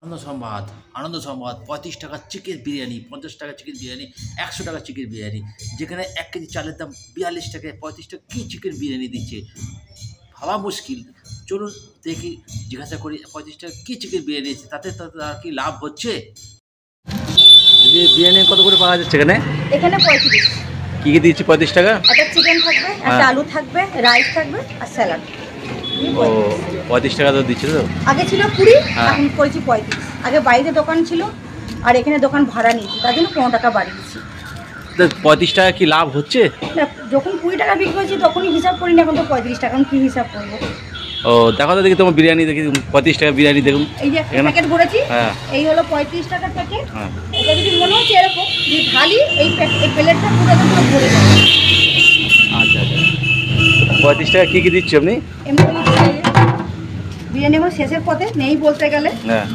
আনন্দ সংবাদ, আনন্দ সংবাদ। ৩৫ টাকার চিকেন বিরিয়ানি, ৫০ টাকার চিকেন বিরিয়ানি, ১০০ টাকার চিকেন বিরিয়ানি। যেখানে ১ কেজি চালের দাম ৪২ টাকায় ৩৫ টাকা কী চিকেন বিরিয়ানি দিচ্ছে? ভাবা মুশকিল। চলুন দেখি, জিজ্ঞাসা করি ৩৫ টাকা কী চিকেন বিরিয়ানি দিচ্ছে? তাতে তার কি লাভ হচ্ছে? দিদি, বিরিয়ানি কত করে পাওয়া যাচ্ছে এখানে? এখানে 35। কী কী দিচ্ছে ৩৫ টাকা? একটা চিকেন থাকবে, একটা আলু থাকবে, রাইস থাকবে আর স্যালাড। ও, ৩৫ টাকা তো দিচ্ছে তো? আগে ছিল 20, এখন করেছি 35। আগে বাইরে দোকান ছিল আর এখানে দোকান ভাড়া নিয়েছি, তার জন্য 15 টাকা বাড়িয়েছি। ৩৫ টাকা কি লাভ হচ্ছে? না, যখন 20 টাকা বিক্রি হয়েছি তখনই হিসাব করিনি, এখন তো 35 টাকা, এখন কী হিসাব করবো? ও, দেখো তো দেখি তোমার বিরিয়ানি, দেখি ৩৫ টাকা বিরিয়ানি দেখুন। এই যে প্যাকেট ভরেছি, হ্যাঁ, এই হলো 35 টাকার প্যাকেট। হ্যাঁ, এটা যদি মনে হচ্ছে এরকম যে ঢালি, এই প্লেটটা পুরো একদম ভরে যাবে। আচ্ছা আচ্ছা। ৩৫ টাকা কী কী দিচ্ছি আপনি? এমনি বিরিয়ানি এখন শেষের পথে নেই বলতে গেলে। হ্যাঁ,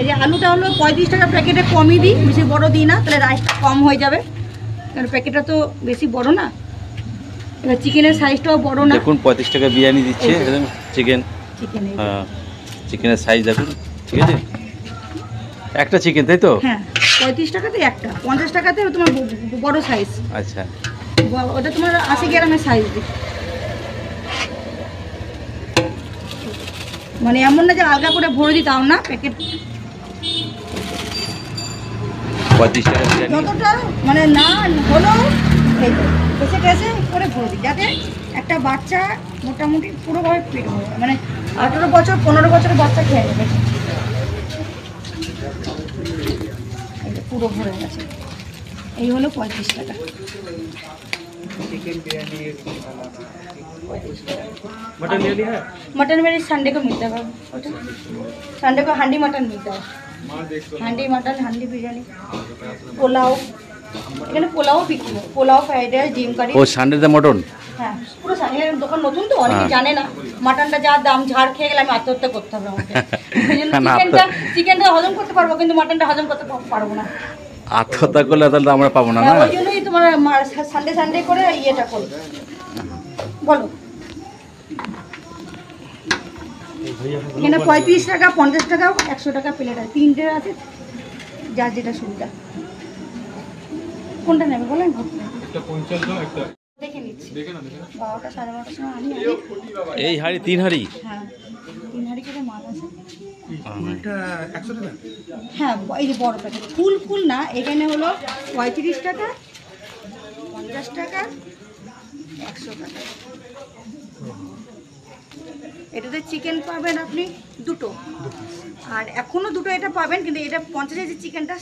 এই যে আলুটা হলো 35 টাকা প্যাকেটে কমই দিই, বেশি বড় দিই না, তাহলে রাইসটা কম হয়ে যাবে, কারণ প্যাকেটটা তো বেশি বড় না। এবার চিকেনের সাইজটাও বড় না। দেখুন 35 টাকা বিরিয়ানি দিচ্ছে চিকেন। চিকেনের হ্যাঁ, চিকেনের সাইজ দেখুন, ঠিক আছে? একটা চিকেন, তাই তো? হ্যাঁ, 35 টাকাতে একটা, 50 টাকাতে তোমার বড় সাইজ। আচ্ছা, ওটা তোমার 80 গ্রামের সাইজ দিই। মানে এমন না যে আলগা করে ভরে দিই, তাও না, প্যাকেট 35 টাকা বিরিয়ানি। যতটা মানে না হলো এই কেসে কেসে করে ভরে দিই, যাতে একটা বাচ্চা মোটামুটি পুরোভাবে পেট ভরে, মানে 18 বছর 15 বছরের বাচ্চা খেয়ে নেবে। এই যে পুরো ভরে গেছে। এই হলো 35 টাকা। मटन ले लिया है? मटन मेरे संडे को मिलता है, संडे को हांडी मटन मिलता है। हांडी मटन, हांडी बिरयानी, পোলাও, এখানে পোলাও বিক্রি হয়, পোলাও, ফ্রাইড রাইস, ডিম কারি। ও, সানডেতে মটন? হ্যাঁ, পুরো সানডে দোকান নতুন তো, অনেকে জানে না। মাটনটা যা দাম, ঝাড় খেয়ে গেলে আমি আত্মহত্যা করতে হবে আমাকে। ওই জন্য চিকেনটা হজম করতে পারবো, কিন্তু মাটনটা হজম করতে পারবো না। আত্মহত্যা করলে তাহলে আমরা পাবো না। ওই জন্যই তোমার সানডে সানডে করে ইয়েটা করি। বলো, এখানে 35 টাকা, 50 টাকা, 100 টাকা প্লেট আছে, 3টে আছে, যার যেটা সুবিধা। কোনটা নেবে বলেন? দেখে নিচ্ছি, 12টা 12:30টার সময় আমি এই হাঁড়ি 3 হাঁড়ি? হ্যাঁ, 3 হাঁড়ি করে মাল আছে। হ্যাঁ, এই যে বড় প্যাকেট, ফুল না, এখানে হলো 35 টাকা, 50 টাকা, 100 টাকা। এটাতে চিকেন পাবেন আপনি দুটো, আর এখনও দুটো এটা পাবেন, কিন্তু এটা 50-এর যে চিকেনটা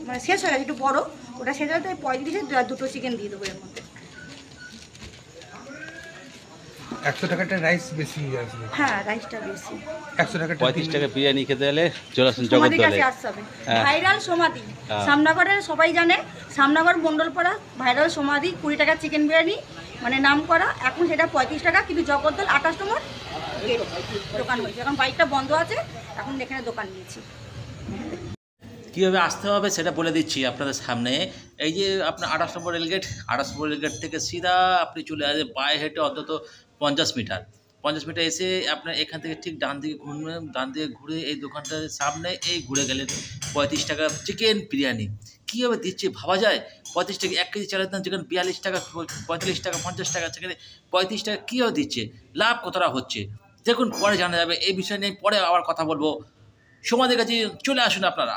মানে শেষ হয়ে গেছে, একটু বড়ো, ওটা শেষ হয়ে গেছে, 35-এ দুটো চিকেন দিয়ে দেবো এর মধ্যে। 100 টাকাটা রাইস বেশি আসবে। হ্যাঁ, রাইসটা বেশি। 100 টাকাটা 35 টাকা বিরিয়ানি খেতে গেলে চলে আসুন সমাধি জগদ্দলে। কাছে আসতে হবে, ভাইরাল সমাধি, সামনাগড়ের সবাই জানে, সামনাগড় মণ্ডলপাড়া ভাইরাল সমাধি, 20 টাকা চিকেন বিরিয়ানি, মানে নাম করা। এখন সেটা 35 টাকা, কিন্তু জগদ্দল 28 নম্বর গেট দোকান হয়েছে, এখন বাইকটা বন্ধ আছে, এখন এখানে দোকান নিয়েছি। কীভাবে আসতে হবে সেটা বলে দিচ্ছি আপনাদের সামনে। এই যে আপনার 28 নম্বর রেলগেট, 28 নম্বর রেলগেট থেকে সিধা আপনি চলে আসবেন পায়ে হেঁটে অন্তত 50 মিটার। 50 মিটার এসে আপনার এখান থেকে ঠিক ডান দিকে ঘুরবেন, ডান দিকে ঘুরে এই দোকানটার সামনে এই ঘুরে গেলেন 35 টাকা চিকেন বিরিয়ানি। কীভাবে দিচ্ছে ভাবা যায়? 35 টাকা 1 কেজি চালের দাম যেখানে 42 টাকা, 45 টাকা, 50 টাকা, সেখানে 35 টাকা কীভাবে দিচ্ছে? লাভ কতটা হচ্ছে দেখুন, পরে জানা যাবে। এই বিষয় নিয়ে পরে আবার কথা বলবো। সমাধির কাছে চলে আসুন আপনারা।